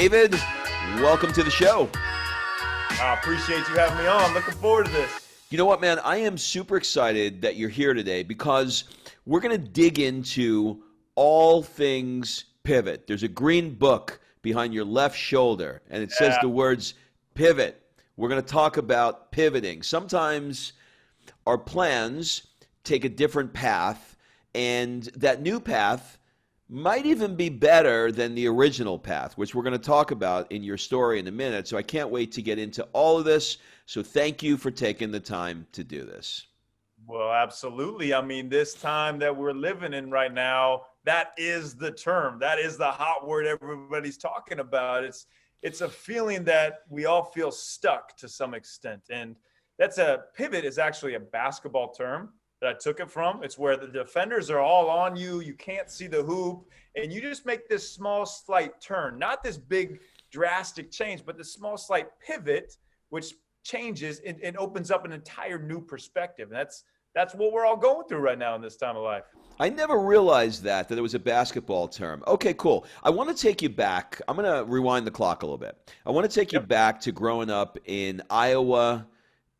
David, welcome to the show. I appreciate you having me on. Looking forward to this. You know what, man? I am super excited that you're here today because we're going to dig into all things pivot. There's a green book behind your left shoulder, and it says the words pivot. We're going to talk about pivoting. Sometimes our plans take a different path, and that new path might even be better than the original path, which we're going to talk about in your story in a minute. So I can't wait to get into all of this. So thank you for taking the time to do this. Well, absolutely. I mean, this time that we're living in right now, that is the term. That is the hot word everybody's talking about. It's a feeling that we all feel stuck to some extent. And pivot is actually a basketball term that I took it from. It's where the defenders are all on you. You can't see the hoop. And you just make this small, slight turn. Not this big, drastic change, but the small, slight pivot, which changes and opens up an entire new perspective. And that's what we're all going through right now in this time of life. I never realized that it was a basketball term. Okay, cool. I want to take you back. I'm going to rewind the clock a little bit. I want to take you back to growing up in Iowa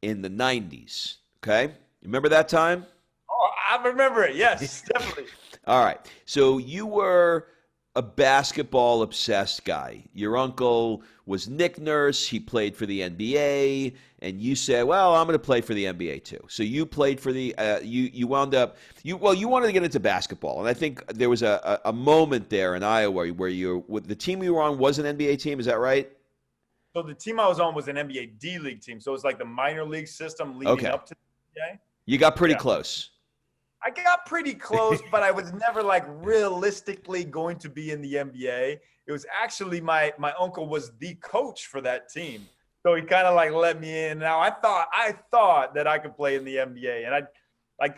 in the 90s. Okay? You remember that time? Oh, I remember it. Yes, definitely. All right. So you were a basketball-obsessed guy. Your uncle was Nick Nurse. He played for the NBA. And you said, well, I'm going to play for the NBA too. So you played for the you wound up – you wanted to get into basketball. And I think there was a moment there in Iowa where the team you were on was an NBA team. Is that right? So the team I was on was an NBA D-League team. So it was like the minor league system leading up to the NBA. You got pretty close. I got pretty close, but I was never like realistically going to be in the NBA. It was actually my uncle was the coach for that team. So he kind of like let me in. Now I thought that I could play in the NBA. And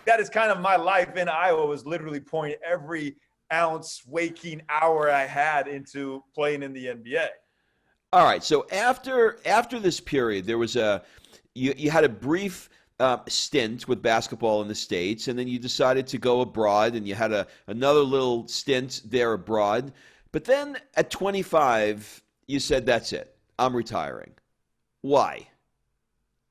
that is kind of my life in Iowa, was literally pouring every ounce waking hour I had into playing in the NBA. All right. So after this period, there was you had a brief stint with basketball in the States, and then you decided to go abroad, and you had another little stint there abroad. But then at 25, you said, that's it. I'm retiring. Why?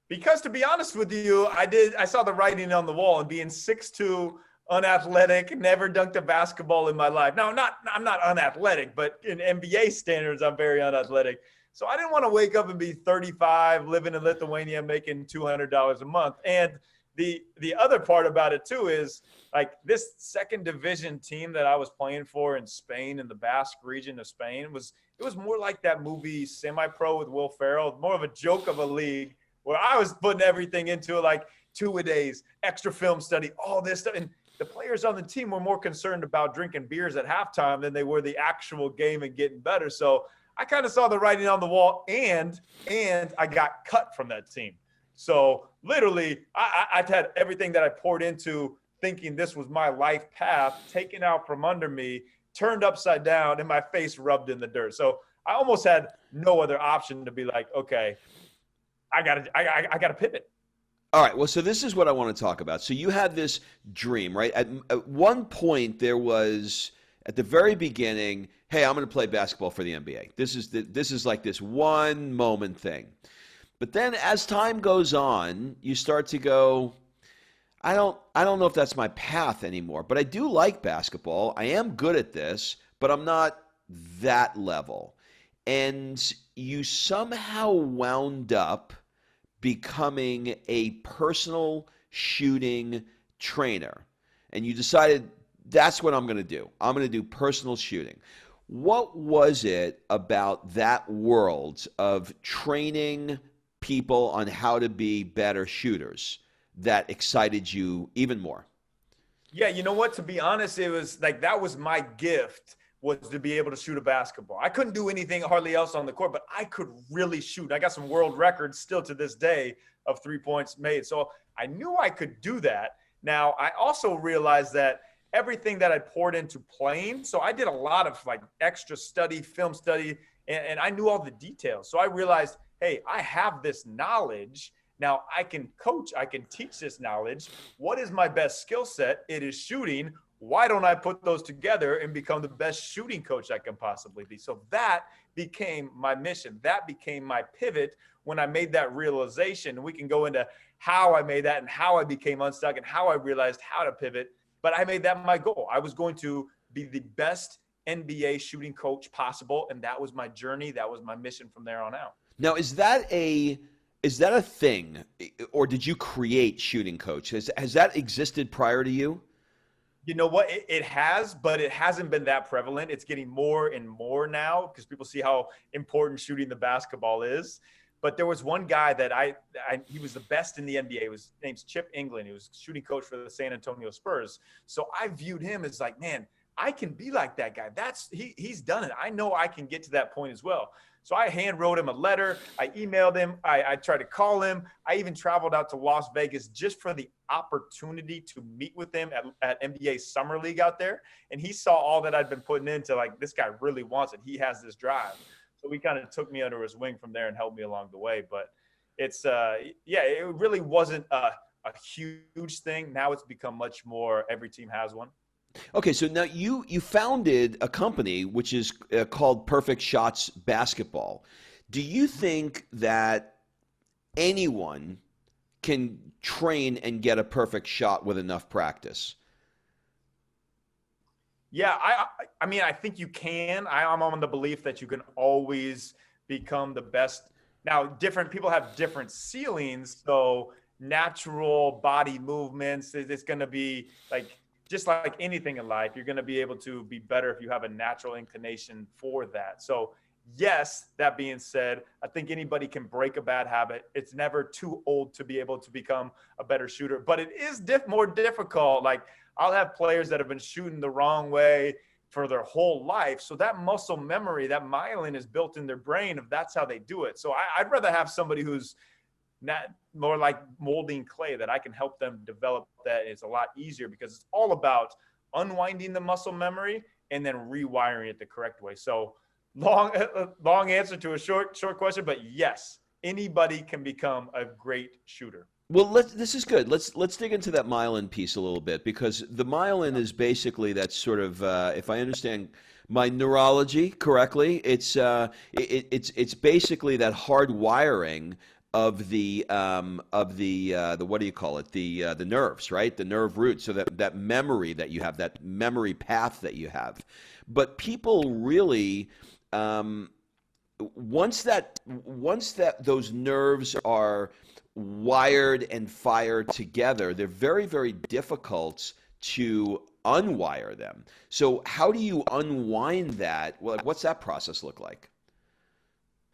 Because to be honest with you, I saw the writing on the wall, and being 6'2", unathletic, never dunked a basketball in my life. Now, I'm not unathletic, but in NBA standards, I'm very unathletic. So I didn't want to wake up and be 35, living in Lithuania, making $200 a month. And the other part about it too is like this second division team that I was playing for in Spain, in the Basque region of Spain, it was more like that movie Semi-Pro with Will Ferrell, more of a joke of a league where I was putting everything into it, like 2-a-days, extra film study, all this stuff. And the players on the team were more concerned about drinking beers at halftime than they were the actual game and getting better. So I kind of saw the writing on the wall, and I got cut from that team. So literally, I'd had everything that I poured into thinking this was my life path taken out from under me, turned upside down, and my face rubbed in the dirt. So I almost had no other option to be like, okay, I gotta pivot. All right. Well, so this is what I want to talk about. So you had this dream, right? At one point, there was at the very beginning, hey, I'm going to play basketball for the NBA. This is like this one moment thing. But then as time goes on, you start to go, I don't know if that's my path anymore, but I do like basketball. I am good at this, but I'm not that level. And you somehow wound up becoming a personal shooting trainer. And you decided, that's what I'm going to do. I'm going to do personal shooting. What was it about that world of training people on how to be better shooters that excited you even more? Yeah, you know what? To be honest, it was like that was my gift, was to be able to shoot a basketball. I couldn't do anything hardly else on the court, but I could really shoot. I got some world records still to this day of 3 points made. So I knew I could do that. Now, I also realized that everything that I poured into playing. So I did a lot of like extra study, film study, and I knew all the details. So I realized, hey, I have this knowledge Now I can coach, I can teach this knowledge. What is my best skill set? It is shooting. Why don't I put those together and become the best shooting coach I can possibly be? So that became my mission. That became my pivot when I made that realization. We can go into how I made that and how I became unstuck and how I realized how to pivot. But I made that my goal. I was going to be the best NBA shooting coach possible. And that was my journey. That was my mission from there on out. Now, is that a thing, or did you create shooting coach? Has that existed prior to you? You know what? It has, but it hasn't been that prevalent. It's getting more and more now because people see how important shooting the basketball is. But there was one guy that he was the best in the NBA. His name's Chip England. He was shooting coach for the San Antonio Spurs. So I viewed him as like, man, I can be like that guy. He's done it. I know I can get to that point as well. So I hand wrote him a letter. I emailed him. I tried to call him. I even traveled out to Las Vegas just for the opportunity to meet with him at NBA Summer League out there. And he saw all that I'd been putting into, like, this guy really wants it. He has this drive. So he kind of took me under his wing from there and helped me along the way. But it's, it really wasn't a huge thing. Now it's become much more. Every team has one. Okay, so now you founded a company which is called Perfect Shots Basketball. Do you think that anyone can train and get a perfect shot with enough practice? Yeah, I mean, I think you can. I'm on the belief that you can always become the best. Now, different people have different ceilings, so natural body movements, it's going to be like, just like anything in life, you're going to be able to be better if you have a natural inclination for that. So yes, that being said, I think anybody can break a bad habit. It's never too old to be able to become a better shooter, but it is more difficult. Like, I'll have players that have been shooting the wrong way for their whole life. So that muscle memory, that myelin is built in their brain if that's how they do it. So I'd rather have somebody who's not more like molding clay, that I can help them develop that. It's a lot easier because it's all about unwinding the muscle memory and then rewiring it the correct way. So long answer to a short question, but yes, anybody can become a great shooter. Well, this is good. Let's dig into that myelin piece a little bit, because the myelin is basically that sort of, if I understand my neurology correctly, it's basically that hard wiring of the what do you call it, the nerves, right? The nerve roots, so that memory that you have, that memory path that you have. But people really, once that those nerves are wired and fired together, they're very, very difficult to unwire them. So how do you unwind that? Well, what's that process look like?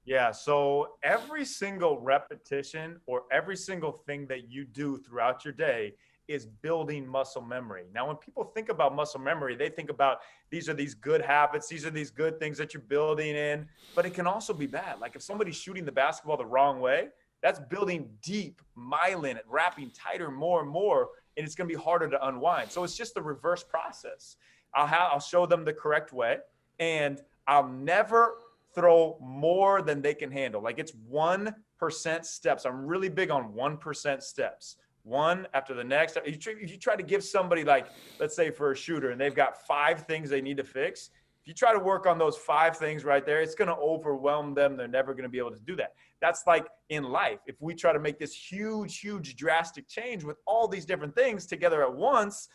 Yeah, so every single repetition or every single thing that you do throughout your day is building muscle memory. Now, when people think about muscle memory, they think about these are these good habits, these are these good things that you're building in, but it can also be bad. Like if somebody's shooting the basketball the wrong way, that's building deep myelin and wrapping tighter more and more, and it's going to be harder to unwind. So it's just the reverse process. I'll show them the correct way, and I'll never throw more than they can handle. Like it's 1% steps. I'm really big on 1% steps. One after the next. If you try to give somebody, like, let's say for a shooter, and they've got 5 things they need to fix, if you try to work on those 5 things right there, it's going to overwhelm them. They're never going to be able to do that. That's like in life. If we try to make this huge, drastic change with all these different things together at once,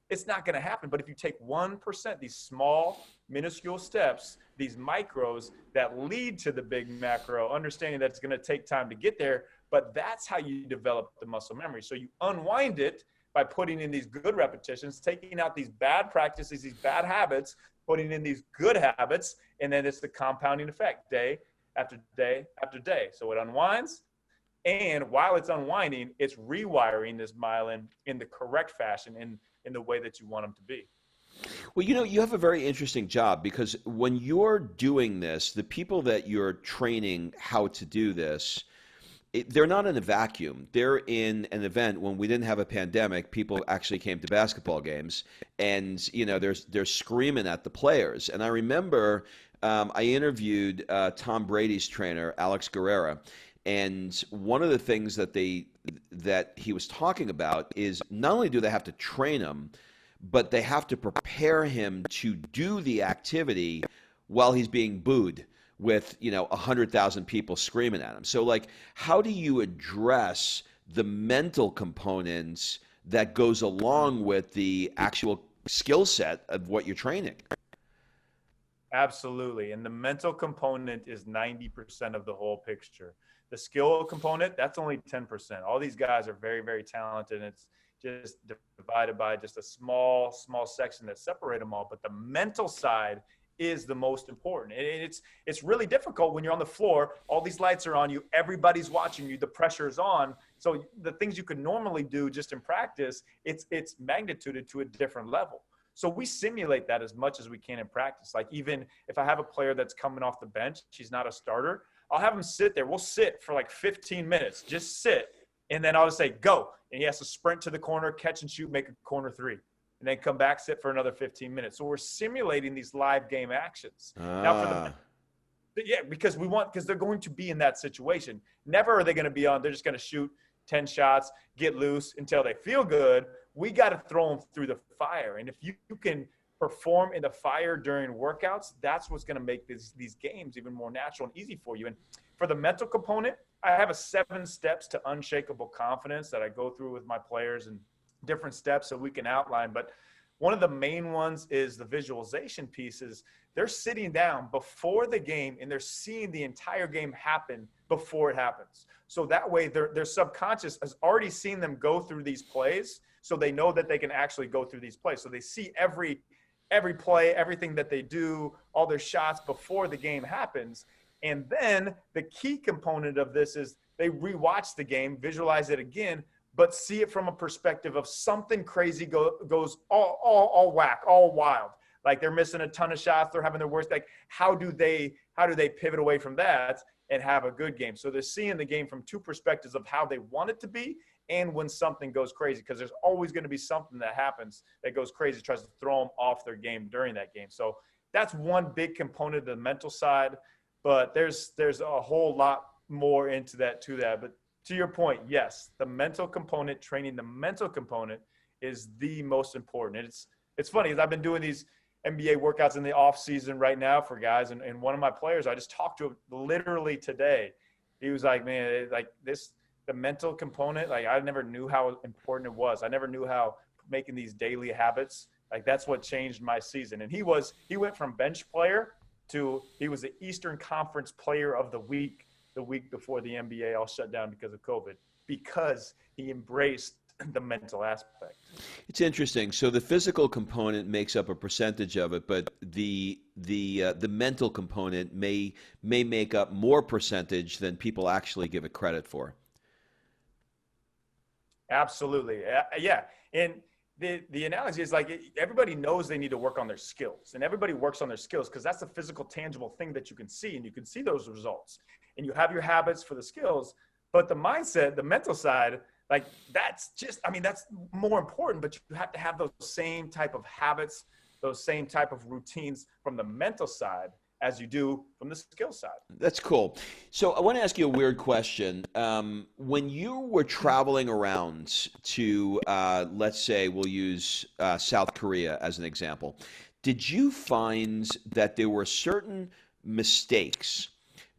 it's not going to happen. But if you take 1%, these small, minuscule steps, these micros that lead to the big macro, understanding that it's going to take time to get there, but that's how you develop the muscle memory. So you unwind it by putting in these good repetitions, taking out these bad practices, these bad habits, putting in these good habits, and then it's the compounding effect, day after day after day. So it unwinds, and while it's unwinding, it's rewiring this myelin in the correct fashion, in the way that you want them to be. Well, you have a very interesting job, because when you're doing this, the people that you're training how to do this, they're not in a vacuum. They're in an event. When we didn't have a pandemic, people actually came to basketball games, and they're screaming at the players. And I remember I interviewed Tom Brady's trainer, Alex Guerrera, And one of the things that he was talking about is not only do they have to train him, but they have to prepare him to do the activity while he's being booed with 100,000 people screaming at him. So like, how do you address the mental components that goes along with the actual skill set of what you're training? Absolutely. And the mental component is 90% of the whole picture. The skill component, that's only 10%. All these guys are very, very talented. And it's just divided by just a small section that separate them all. But the mental side is the most important. And it's really difficult when you're on the floor, all these lights are on you, everybody's watching you, the pressure is on. So the things you could normally do just in practice, it's magnituded to a different level. So we simulate that as much as we can in practice. Like even if I have a player that's coming off the bench, she's not a starter, I'll have him sit there. We'll sit for like 15 minutes, just sit. And then I'll just say, go. And he has to sprint to the corner, catch and shoot, make a corner three. And then come back, sit for another 15 minutes. So we're simulating these live game actions. Now because they're going to be in that situation. Never are they going to be on, they're just going to shoot 10 shots, get loose until they feel good. We got to throw them through the fire. And if you can perform in the fire during workouts, that's what's going to make these games even more natural and easy for you. And for the mental component, I have a 7 steps to unshakable confidence that I go through with my players and different steps that we can outline. But one of the main ones is the visualization pieces. They're sitting down before the game and they're seeing the entire game happen before it happens. So that way their subconscious has already seen them go through these plays. So they know that they can actually go through these plays. So they see every play, everything that they do, all their shots before the game happens. And then the key component of this is they rewatch the game, visualize it again, but see it from a perspective of something crazy goes all whack, all wild. Like they're missing a ton of shots, they're having their worst. Like how do they pivot away from that and have a good game? So they're seeing the game from 2 perspectives of how they want it to be and when something goes crazy, because there's always going to be something that happens that goes crazy, tries to throw them off their game during that game. So that's one big component of the mental side, but there's a whole lot more into that to that. But to your point, yes, the mental component, training the mental component is the most important. And it's funny because I've been doing these NBA workouts in the off season right now for guys. And one of my players, I just talked to him literally today. He was like, man, like the mental component, like I never knew how important it was. I never knew how making these daily habits, like that's what changed my season. And he went from bench player to, he was the Eastern Conference Player of the week before the NBA all shut down because of COVID, because he embraced the mental aspect. It's interesting. So the physical component makes up a percentage of it, but the mental component may make up more percentage than people actually give it credit for. Absolutely. Yeah. And the analogy is like everybody knows they need to work on their skills, and everybody works on their skills because that's the physical, tangible thing that you can see, and you can see those results. And you have your habits for the skills, but the mindset, the mental side, like that's more important, but you have to have those same type of habits, those same type of routines from the mental side as you do from the skill side. That's cool. So I want to ask you a weird question. When you were traveling around to, let's say we'll use South Korea as an example, did you find that there were certain mistakes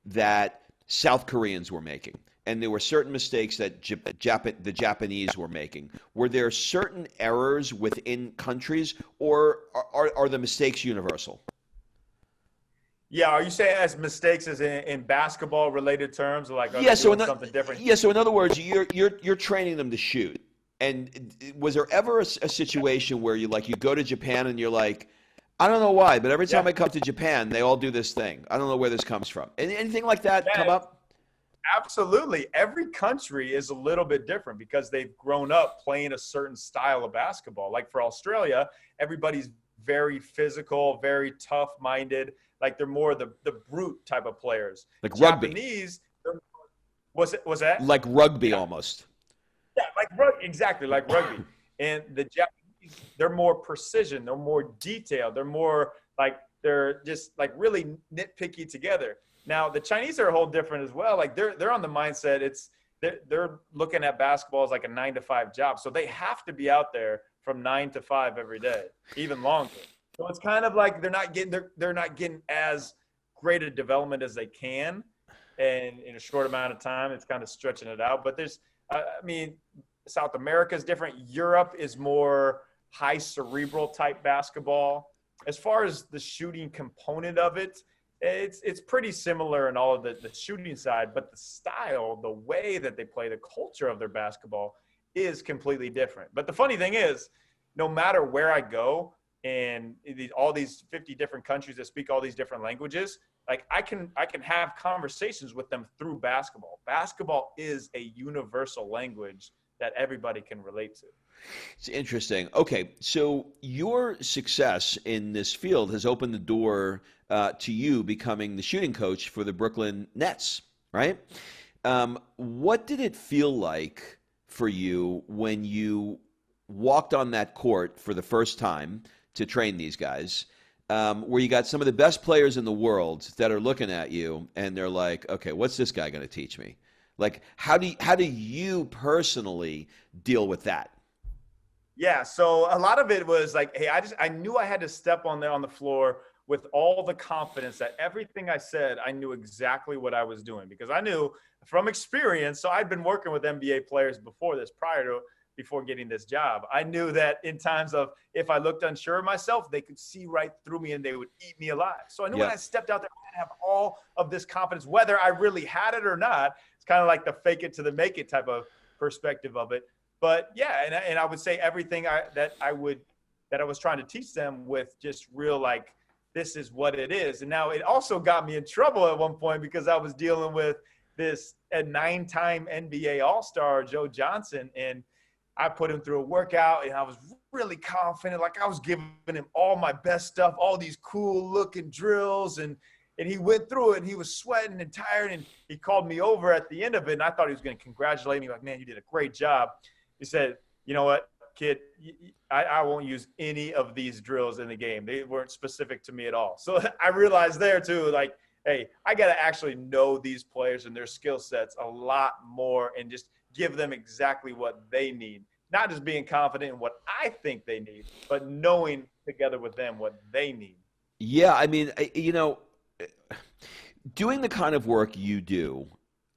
that South Koreans were making, and there were certain mistakes that the Japanese were making? Were there certain errors within countries, or are the mistakes universal? Yeah, are you saying as mistakes as in basketball related terms, or like something different? Yeah, so in other words, you're training them to shoot. And was there ever a situation where you go to Japan and you're like, I don't know why, but every time I come to Japan, they all do this thing. I don't know where this comes from. Anything like that come up? Absolutely. Every country is a little bit different because they've grown up playing a certain style of basketball. Like for Australia, everybody's very physical, very tough-minded. Like they're more the brute type of players. Like rugby. Japanese, was that? Like rugby almost. Yeah, like rugby, exactly, like rugby. And the Japanese, they're more precision, they're more detailed, they're just like really nitpicky together. Now the Chinese are a whole different as well. Like they're on the mindset. They're looking at basketball as like a 9 to 5 job. So they have to be out there from 9 to 5 every day, even longer. So it's kind of like they're not getting as great a development as they can, and in a short amount of time, it's kind of stretching it out. But I mean, South America is different. Europe is more high cerebral type basketball. As far as the shooting component of it, it's pretty similar in all of the shooting side, but the style, the way that they play, the culture of their basketball is completely different. But the funny thing is, no matter where I go and all these 50 different countries that speak all these different languages, like I can have conversations with them through basketball. Basketball is a universal language that everybody can relate to. It's interesting. Okay, so your success in this field has opened the door to you becoming the shooting coach for the Brooklyn Nets, right? What did it feel like for you when you walked on that court for the first time to train these guys, where you got some of the best players in the world that are looking at you and they're like, okay, what's this guy going to teach me? Like, how do you personally deal with that? Yeah, so a lot of it was like, hey, I knew I had to step on the floor with all the confidence that everything I said, I knew exactly what I was doing, because I knew from experience. So I'd been working with NBA players before getting this job. I knew that in times of, if I looked unsure of myself, they could see right through me and they would eat me alive. So I knew when I stepped out there, I had to have all of this confidence, whether I really had it or not. It's kind of like the fake it to the make it type of perspective of it. But yeah, and I would say everything that I was trying to teach them with just real, like, this is what it is. And now it also got me in trouble at one point because I was dealing with a 9-time NBA All-Star, Joe Johnson, and I put him through a workout and I was really confident. Like, I was giving him all my best stuff, all these cool looking drills, and he went through it and he was sweating and tired, and he called me over at the end of it, and I thought he was going to congratulate me, like, man, you did a great job. He said, you know what, kid, I won't use any of these drills in the game. They weren't specific to me at all. So I realized there too, like, hey, I got to actually know these players and their skill sets a lot more and just give them exactly what they need. Not just being confident in what I think they need, but knowing together with them what they need. Yeah, I mean, doing the kind of work you do,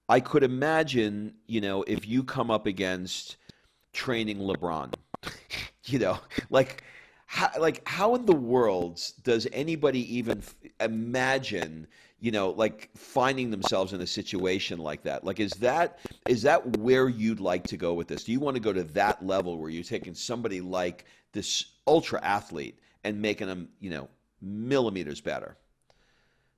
I could imagine, if you come up against training LeBron, like how in the world does anybody even imagine, like finding themselves in a situation like that? Like, is that where you'd like to go with this? Do you want to go to that level where you're taking somebody like this ultra athlete and making them, millimeters better?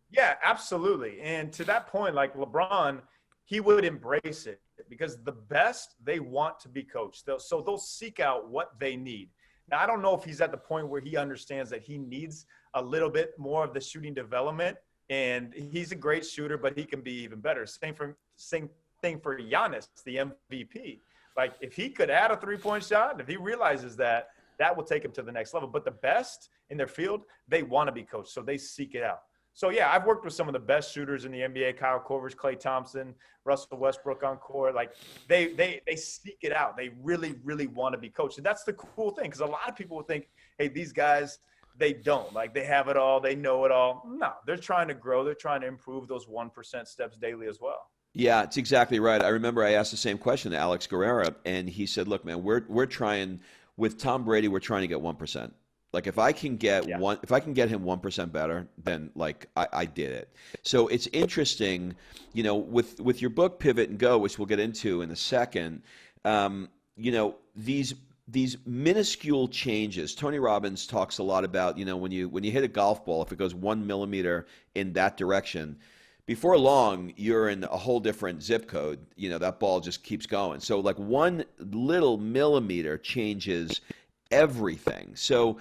Yeah, absolutely. And to that point, like LeBron, he would embrace it because the best, they want to be coached. So they'll seek out what they need. Now, I don't know if he's at the point where he understands that he needs a little bit more of the shooting development. And he's a great shooter, but he can be even better. Same thing for Giannis, the MVP. Like, if he could add a 3-point shot, if he realizes that will take him to the next level. But the best in their field, they want to be coached, so they seek it out. So, yeah, I've worked with some of the best shooters in the NBA, Kyle Korver, Klay Thompson, Russell Westbrook on court. Like, they seek it out. They really, really want to be coached. And that's the cool thing, because a lot of people will think, hey, these guys, they don't. Like, they have it all. They know it all. No, they're trying to grow. They're trying to improve those 1% steps daily as well. Yeah, it's exactly right. I remember I asked the same question to Alex Guerrera, and he said, look, man, we're trying – with Tom Brady, we're trying to get 1%. Like, if I can get him 1% better, then like I did it. So it's interesting, with your book Pivot and Go, which we'll get into in a second. These minuscule changes. Tony Robbins talks a lot about, when you hit a golf ball, if it goes 1 millimeter in that direction, before long you're in a whole different zip code. That ball just keeps going. So like 1 little millimeter changes everything. So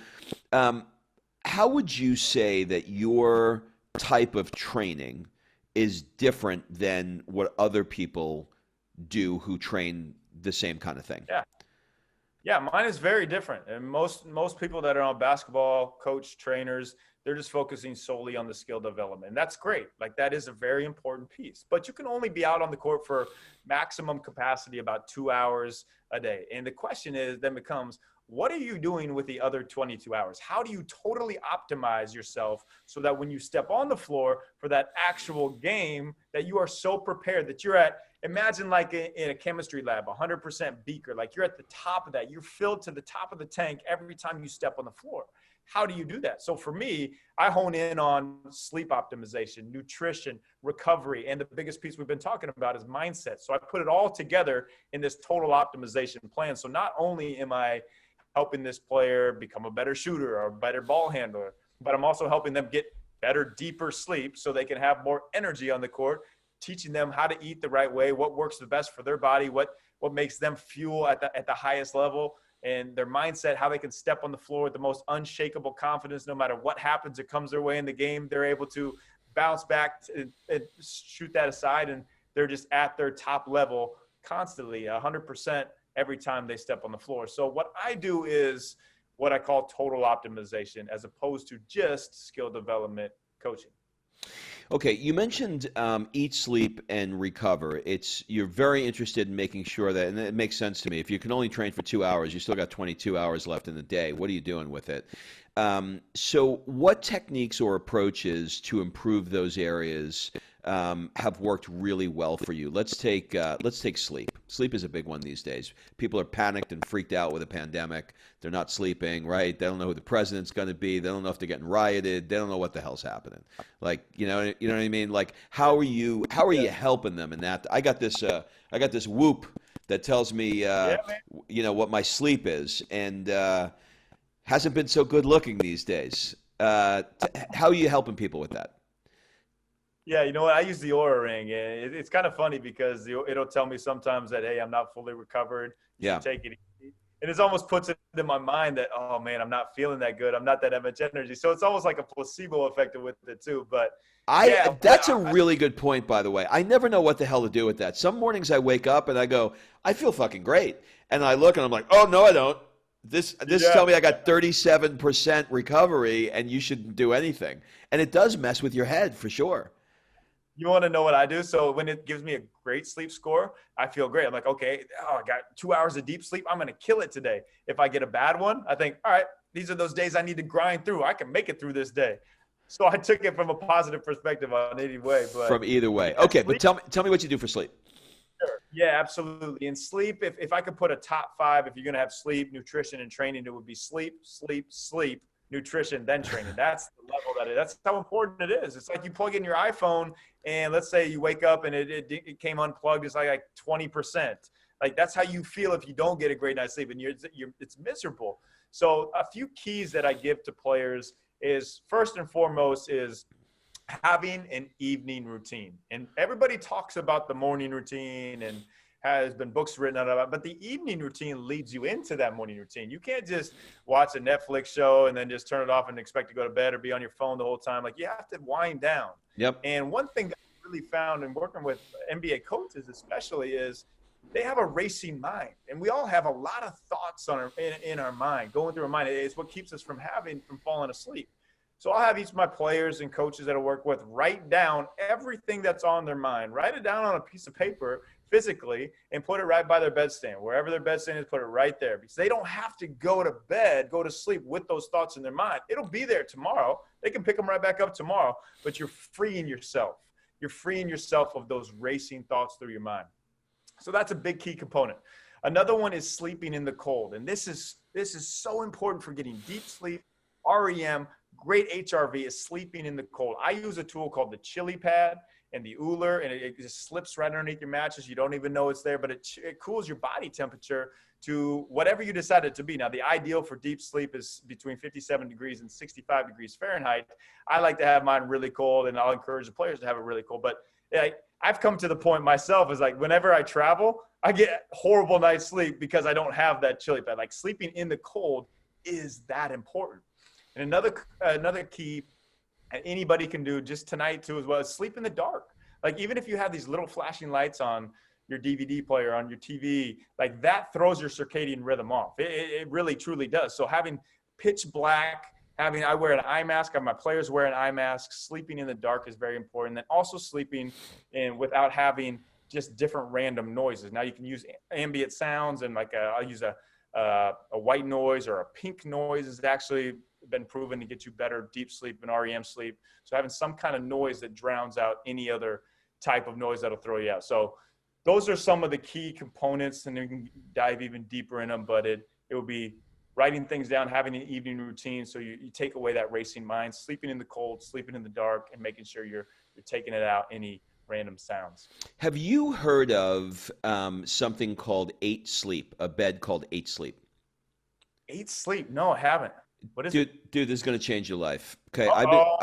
how would you say that your type of training is different than what other people do who train the same kind of thing? Yeah, mine is very different. And most people that are on basketball, coach, trainers, they're just focusing solely on the skill development. And that's great. Like that is a very important piece. But you can only be out on the court for maximum capacity about 2 hours a day. And the question is then becomes, what are you doing with the other 22 hours? How do you totally optimize yourself so that when you step on the floor for that actual game, that you are so prepared that you're at, imagine like in a chemistry lab, 100% beaker, like you're at the top of that. You're filled to the top of the tank every time you step on the floor. How do you do that? So for me, I hone in on sleep optimization, nutrition, recovery, and the biggest piece we've been talking about is mindset. So I put it all together in this total optimization plan. So not only am I helping this player become a better shooter or a better ball handler, but I'm also helping them get better, deeper sleep so they can have more energy on the court, teaching them how to eat the right way, what works the best for their body, what makes them fuel at the highest level, and their mindset, how they can step on the floor with the most unshakable confidence. No matter what happens, it comes their way in the game, they're able to bounce back and shoot that aside, and they're just at their top level constantly, 100% every time they step on the floor. So what I do is what I call total optimization as opposed to just skill development coaching. Okay, you mentioned eat, sleep, and recover. You're very interested in making sure that, and it makes sense to me. If you can only train for 2 hours, you still got 22 hours left in the day. What are you doing with it? So, what techniques or approaches to improve those areas have worked really well for you? Let's take sleep. Sleep is a big one these days. People are panicked and freaked out with a pandemic. They're not sleeping, right? They don't know who the president's going to be. They don't know if they're getting rioted. They don't know what the hell's happening. Like, you know what I mean? Like, how are you helping them in that? I got this Whoop that tells me, what my sleep is, and hasn't been so good looking these days. How are you helping people with that? Yeah, you know what? I use the Aura Ring, and it's kind of funny because it'll tell me sometimes that, hey, I'm not fully recovered. You should take it easy. And it almost puts it in my mind that, oh man, I'm not feeling that good. I'm not that much energy. So it's almost like a placebo effect with it too. But that's a really good point, by the way. I never know what the hell to do with that. Some mornings I wake up and I go, I feel fucking great. And I look and I'm like, oh no, I don't. This tell me I got 37% recovery and you shouldn't do anything. And it does mess with your head for sure. You want to know what I do? So when it gives me a great sleep score, I feel great. I'm like, okay, I got 2 hours of deep sleep. I'm going to kill it today. If I get a bad one, I think, all right, these are those days I need to grind through. I can make it through this day. So I took it from a positive perspective on either way. But from either way. Okay, but tell me what you do for sleep. Sure. Yeah, absolutely. In sleep, if I could put a top 5, if you're going to have sleep, nutrition, and training, it would be sleep, sleep, sleep, nutrition, then training. That's the level that's how important it is. It's like you plug in your iPhone and let's say you wake up and it came unplugged. It's like 20%. Like that's how you feel if you don't get a great night's sleep and it's miserable. So a few keys that I give to players is first and foremost is having an evening routine. And everybody talks about the morning routine and has been books written about it, but the evening routine leads you into that morning routine. You can't just watch a Netflix show and then just turn it off and expect to go to bed or be on your phone the whole time. Like you have to wind down. Yep. And one thing that I really found in working with NBA coaches especially is they have a racing mind. And we all have a lot of thoughts in our mind, going through our mind. It's what keeps us from falling asleep. So I'll have each of my players and coaches that I work with write down everything that's on their mind. Write it down on a piece of paper physically and put it right by their bedstand. Wherever their bedstand is, put it right there. Because they don't have to go to sleep with those thoughts in their mind. It'll be there tomorrow. They can pick them right back up tomorrow. But you're freeing yourself. You're freeing yourself of those racing thoughts through your mind. So that's a big key component. Another one is sleeping in the cold. And this is so important for getting deep sleep, REM, great HRV is sleeping in the cold. I use a tool called the Chili Pad and the Uller, and it just slips right underneath your mattress. You don't even know it's there, but it cools your body temperature to whatever you decide it to be. Now, the ideal for deep sleep is between 57 degrees and 65 degrees Fahrenheit. I like to have mine really cold, and I'll encourage the players to have it really cold. But I've come to the point myself is like whenever I travel, I get horrible night's sleep because I don't have that Chili Pad. Like sleeping in the cold is that important. And another key that anybody can do just tonight too as well is sleep in the dark. Like even if you have these little flashing lights on your DVD player, on your TV, like that throws your circadian rhythm off. It really truly does. So having pitch black, I wear an eye mask, I have my players wear an eye mask. Sleeping in the dark is very important. Then also sleeping in without having just different random noises. Now you can use ambient sounds, and like I'll use a white noise or a pink noise has actually been proven to get you better deep sleep and REM sleep. So having some kind of noise that drowns out any other type of noise that'll throw you out. So those are some of the key components, and you can dive even deeper in them, but it will be writing things down, having an evening routine. So you take away that racing mind, sleeping in the cold, sleeping in the dark, and making sure you're taking it out any random sounds. Have you heard of something called 8 Sleep, a bed called 8 Sleep? 8 Sleep? No, I haven't. What is it? Dude, this is going to change your life. Okay, Uh-oh.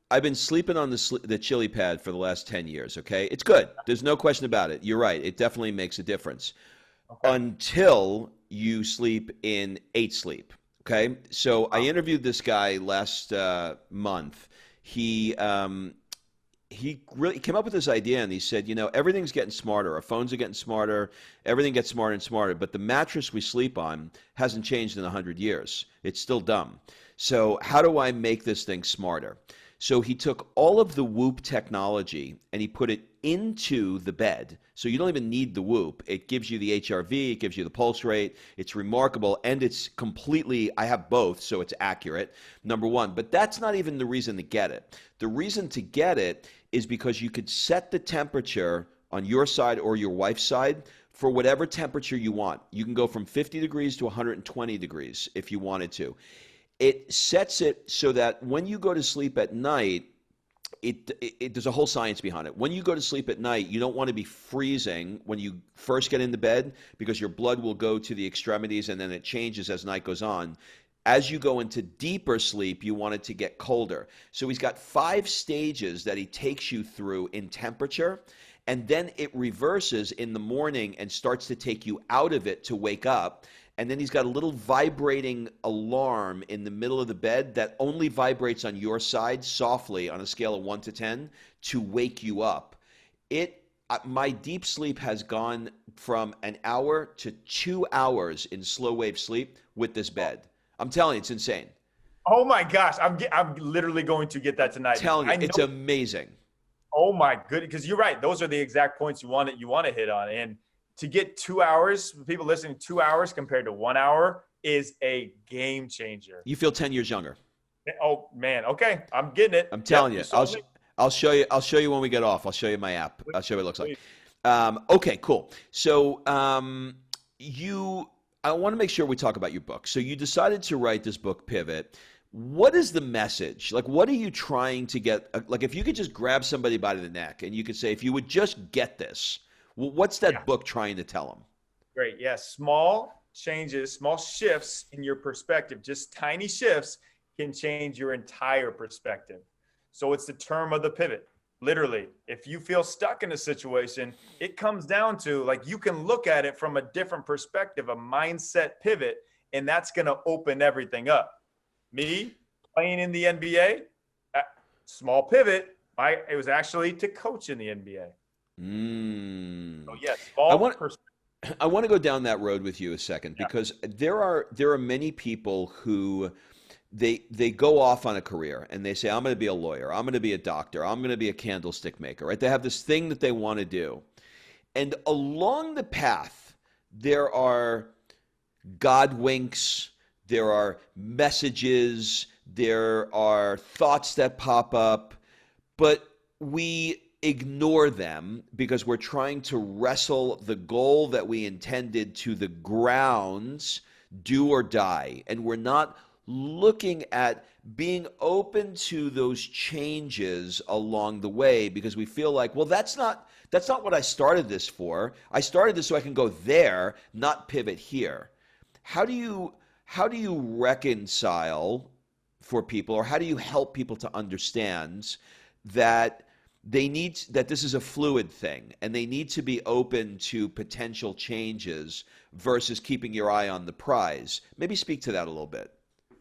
I've been sleeping on the chili pad for the last 10 years, okay? It's good. There's no question about it. You're right. It definitely makes a difference. Okay. Until you sleep in 8 Sleep, okay? So I interviewed this guy last month. He really came up with this idea, and he said, everything's getting smarter. Our phones are getting smarter. Everything gets smarter and smarter. But the mattress we sleep on hasn't changed in 100 years. It's still dumb. So how do I make this thing smarter? So he took all of the Whoop technology and he put it into the bed. So you don't even need the Whoop. It gives you the HRV, it gives you the pulse rate. It's remarkable, and it's completely, I have both, so it's accurate, number one. But that's not even the reason to get it. The reason to get it is because you could set the temperature on your side or your wife's side for whatever temperature you want. You can go from 50 degrees to 120 degrees if you wanted to. It sets it so that when you go to sleep at night, there's a whole science behind it. When you go to sleep at night, you don't want to be freezing when you first get into bed, because your blood will go to the extremities and then it changes as night goes on. As you go into deeper sleep, you want it to get colder. So he's got 5 stages that he takes you through in temperature, and then it reverses in the morning and starts to take you out of it to wake up. And then he's got a little vibrating alarm in the middle of the bed that only vibrates on your side softly on a scale of 1 to 10 to wake you up. My deep sleep has gone from an hour to 2 hours in slow wave sleep with this bed. I'm telling you, it's insane. Oh my gosh, I'm literally going to get that tonight. I'm telling you, it's amazing. Oh my goodness, because you're right. Those are the exact points you want to hit on. And to get 2 hours, people listening, 2 hours compared to 1 hour is a game changer. You feel 10 years younger. Oh man, okay, I'm getting it. I'm telling you. I'll show you. I'll show you when we get off. I'll show you my app. I'll show you what it looks like. Okay, cool. So I want to make sure we talk about your book. So you decided to write this book, Pivot. What is the message? Like, what are you trying to get? Like, if you could just grab somebody by the neck and you could say, if you would just get this, well, what's that book trying to tell them? Great. Yes. Small changes, small shifts in your perspective, just tiny shifts can change your entire perspective. So it's the term of the pivot. Literally, if you feel stuck in a situation, it comes down to, like, you can look at it from a different perspective, a mindset pivot, and that's going to open everything up. Me playing in the NBA, small pivot, it was actually to coach in the NBA. So yes, I want to go down that road with you a second, because there are many people who they go off on a career and they say, I'm going to be a lawyer, I'm going to be a doctor, I'm going to be a candlestick maker, right? They have this thing that they want to do. And along the path, there are God winks, there are messages, there are thoughts that pop up, but we ignore them because we're trying to wrestle the goal that we intended to the ground, do or die. And we're not looking at being open to those changes along the way, because we feel like, well, that's not what I started this for. I started this so I can go there, not pivot here. How do you reconcile for people, or how do you help people to understand that that this is a fluid thing and they need to be open to potential changes versus keeping your eye on the prize? Maybe speak to that a little bit.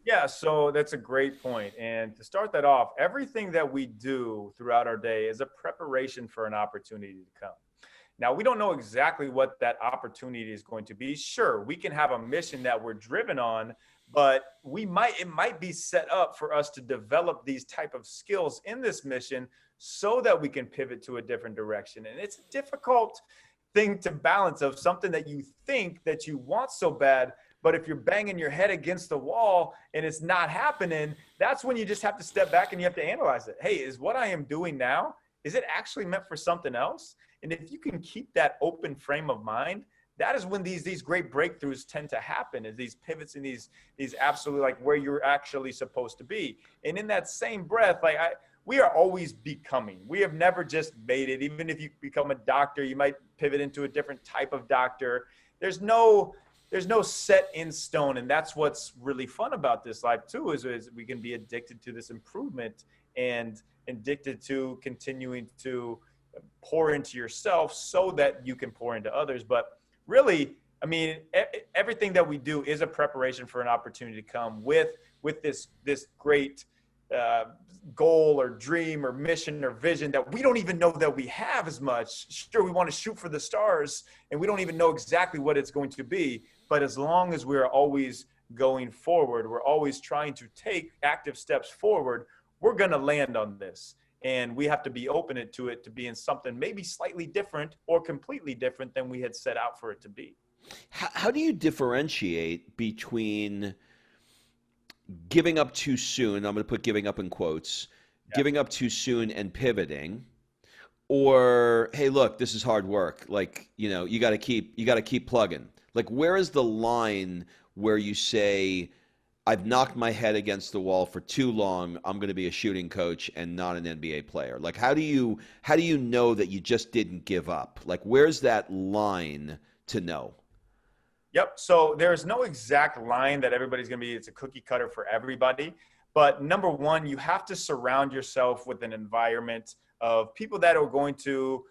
Yeah, so that's a great point. And to start that off, everything that we do throughout our day is a preparation for an opportunity to come. Now, we don't know exactly what that opportunity is going to be. Sure, we can have a mission that we're driven on, but it might be set up for us to develop these type of skills in this mission so that we can pivot to a different direction. And it's a difficult thing to balance, of something that you think that you want so bad, but if you're banging your head against the wall and it's not happening, that's when you just have to step back and you have to analyze it. Hey, is what I am doing now, is it actually meant for something else? And if you can keep that open frame of mind, that is when these great breakthroughs tend to happen, is these pivots and these absolutely like where you're actually supposed to be. And in that same breath, we are always becoming. We have never just made it. Even if you become a doctor, you might pivot into a different type of doctor. There's no set in stone. And that's what's really fun about this life too, is we can be addicted to this improvement and addicted to continuing to pour into yourself so that you can pour into others. But really, I mean, everything that we do is a preparation for an opportunity to come with this great goal or dream or mission or vision that we don't even know that we have as much. Sure, we want to shoot for the stars and we don't even know exactly what it's going to be. But as long as we're always going forward, we're always trying to take active steps forward, we're going to land on this. And we have to be open to it to being something maybe slightly different or completely different than we had set out for it to be. How do you differentiate between giving up too soon? I'm going to put giving up in quotes, giving up too soon and pivoting, or, hey, look, this is hard work. Like, you got to keep plugging. Like, where is the line where you say, I've knocked my head against the wall for too long, I'm going to be a shooting coach and not an NBA player? Like, how do you know that you just didn't give up? Like, where's that line to know? Yep. So there's no exact line that everybody's going to be, it's a cookie cutter for everybody. But number one, you have to surround yourself with an environment of people that are going to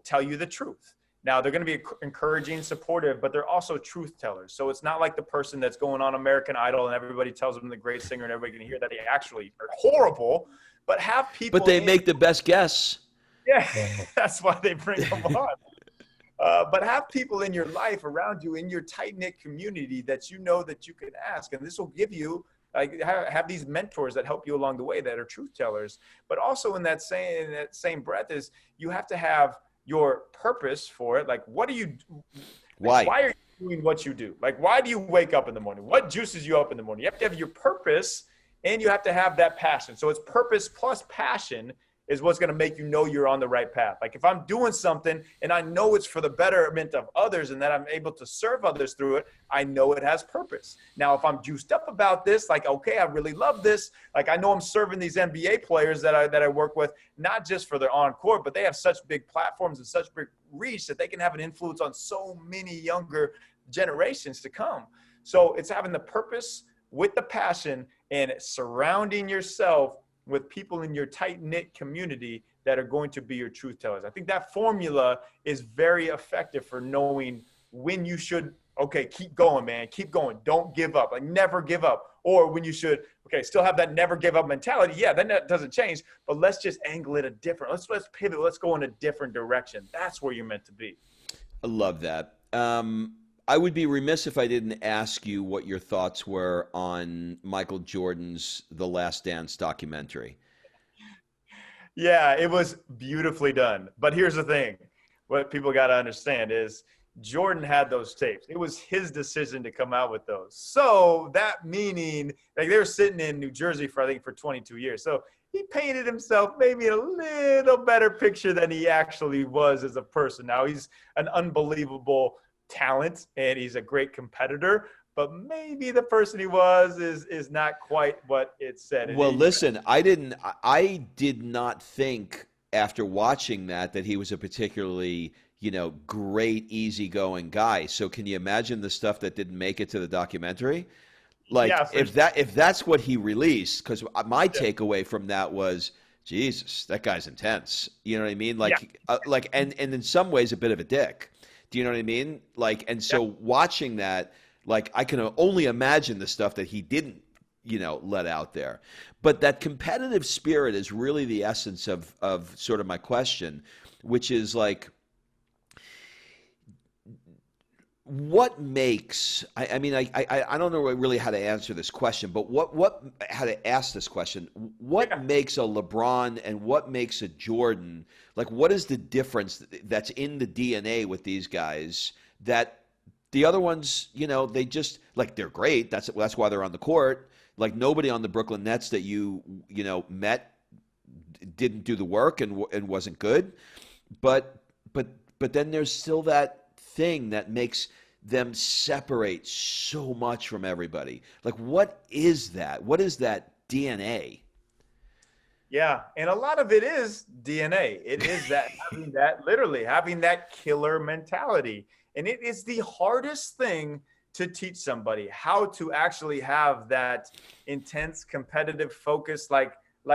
tell you the truth. Now, they're going to be encouraging, supportive, but they're also truth tellers. So it's not like the person that's going on American Idol and everybody tells them the great singer and everybody can hear that they actually are horrible, but have people. But they make the best guess. Yeah, that's why they bring them on. But have people in your life around you, in your tight-knit community that you know that you can ask. And this will give you, have these mentors that help you along the way that are truth tellers. But also in that same breath is you have to have your purpose for it. Like, what do you, why are you doing what you do? Like, why do you wake up in the morning? What juices you up in the morning? You have to have your purpose and you have to have that passion. So it's purpose plus passion is what's going to make you know you're on the right path. Like, if I'm doing something and I know it's for the betterment of others and that I'm able to serve others through it, I know it has purpose. Now, if I'm juiced up about this, like, okay, I really love this. Like, I know I'm serving these NBA players that I work with, not just for their on-court, but they have such big platforms and such big reach that they can have an influence on so many younger generations to come. So it's having the purpose with the passion and surrounding yourself with people in your tight-knit community that are going to be your truth tellers. I think that formula is very effective for knowing when you should, okay, keep going, man, keep going. Don't give up, like never give up. Or when you should, okay, still have that never give up mentality. Yeah, then that doesn't change, but let's just angle it a different, let's pivot, let's go in a different direction. That's where you're meant to be. I love that. I would be remiss if I didn't ask you what your thoughts were on Michael Jordan's The Last Dance documentary. Yeah, it was beautifully done. But here's the thing. What people got to understand is Jordan had those tapes. It was his decision to come out with those. So that meaning, like, they were sitting in New Jersey for 22 years. So he painted himself maybe a little better picture than he actually was as a person. Now, he's an unbelievable talent and he's a great competitor, but maybe the person he was is not quite what it said. Well, listen, I did not think after watching that he was a particularly, great, easygoing guy. So can you imagine the stuff that didn't make it to the documentary? Like, yeah, if that's what he released, because my takeaway from that was, Jesus, that guy's intense. You know what I mean? Like, yeah. And in some ways a bit of a dick. Do you know what I mean? Like, and so watching that, like, I can only imagine the stuff that he didn't, let out there. But that competitive spirit is really the essence of sort of my question, which is like, what makes, I mean, I don't know really how to answer this question, but how to ask this question. What Yeah. makes a LeBron and what makes a Jordan? Like, what is the difference that's in the DNA with these guys that the other ones, they just, like, they're great. That's why they're on the court. Like, nobody on the Brooklyn Nets that met didn't do the work and wasn't good. But but but then there's still that thing that makes them separate so much from everybody. Like, what is that? What is that DNA? Yeah, and a lot of it is DNA. It is that literally having that killer mentality. And it is the hardest thing to teach somebody how to actually have that intense competitive focus like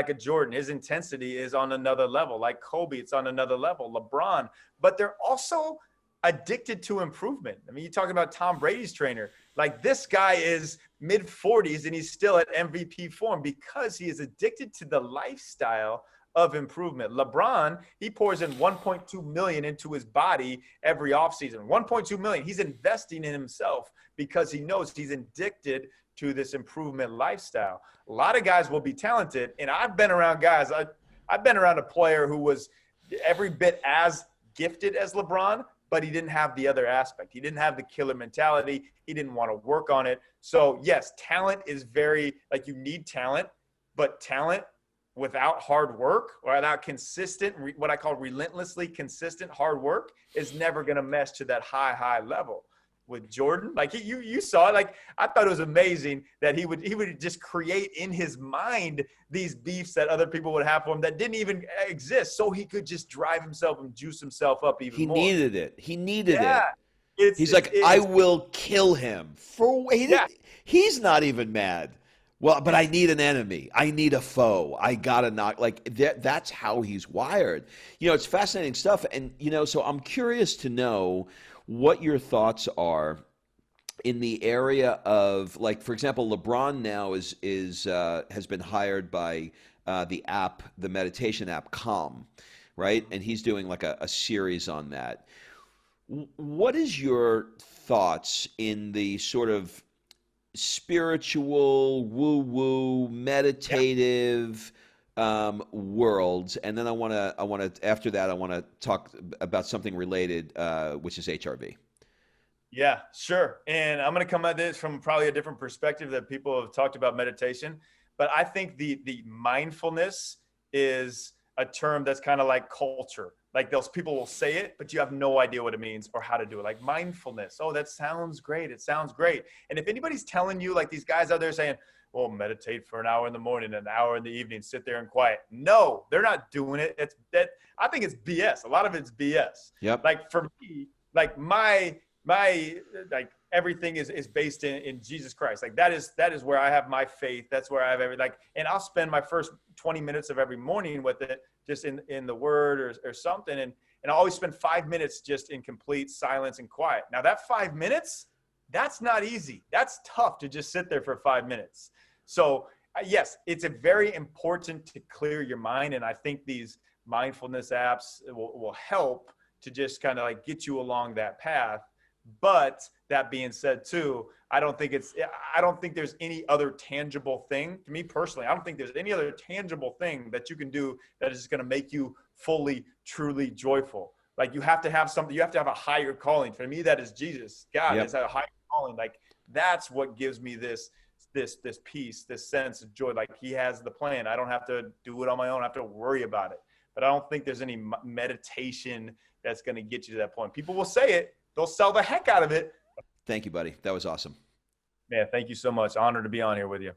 a Jordan. His intensity is on another level. Like Kobe, it's on another level. LeBron, but they're also addicted to improvement. I mean, you talk about Tom Brady's trainer. Like, this guy is mid 40s and he's still at MVP form because he is addicted to the lifestyle of improvement. LeBron, he pours in 1.2 million into his body every offseason. 1.2 million. He's investing in himself because he knows he's addicted to this improvement lifestyle. A lot of guys will be talented, and I've been around guys. I've been around a player who was every bit as gifted as LeBron, but he didn't have the other aspect. He didn't have the killer mentality. He didn't want to work on it. So yes, talent is very, like, you need talent, but talent without hard work or without consistent, what I call relentlessly consistent hard work, is never going to mesh to that high level. With Jordan, like, you saw it. Like, I thought it was amazing that he would just create in his mind these beefs that other people would have for him that didn't even exist, so he could just drive himself and juice himself up even He more. needed it. He needed Yeah, it. it's He's like, I will kill him. yeah, He's not even mad. Well, but I need an enemy. I need a foe. I gotta knock. Like, that's how he's wired. It's fascinating stuff. And so I'm curious to know what your thoughts are in the area of, like, for example, LeBron now is has been hired by the meditation app Calm, right? And he's doing like a series on that. What is your thoughts in the sort of spiritual, woo-woo, yeah. meditative worlds? And then after that, I want to talk about something related, which is HRV. Yeah, sure. And I'm going to come at this from probably a different perspective that people have talked about meditation. But I think the mindfulness is a term that's kind of like culture. Like, those people will say it, but you have no idea what it means or how to do it. Like, mindfulness. Oh, that sounds great. It sounds great. And if anybody's telling you, like these guys out there saying, well, meditate for an hour in the morning, an hour in the evening, sit there and quiet. No, they're not doing it. I think it's BS. A lot of it's BS. Yep. Like, for me, like my like, everything is based in Jesus Christ. Like, that is where I have my faith. That's where I have and I'll spend my first 20 minutes of every morning with it, just in the word or something. And I always spend 5 minutes just in complete silence and quiet. Now, that 5 minutes, that's not easy. That's tough to just sit there for 5 minutes. So yes, it's a very important to clear your mind. And I think these mindfulness apps will help to just kind of like get you along that path. But that being said, too, I don't think there's any other tangible thing, to me personally. I don't think there's any other tangible thing that you can do that is going to make you fully, truly joyful. Like, you have to have something. You have to have a higher calling. For me, that is Jesus. God is a higher calling. Like, that's what gives me this peace, this sense of joy. Like, he has the plan. I don't have to do it on my own. I have to worry about it. But I don't think there's any meditation that's going to get you to that point. People will say it. They'll sell the heck out of it. Thank you, buddy. That was awesome. Man, thank you so much. Honored to be on here with you.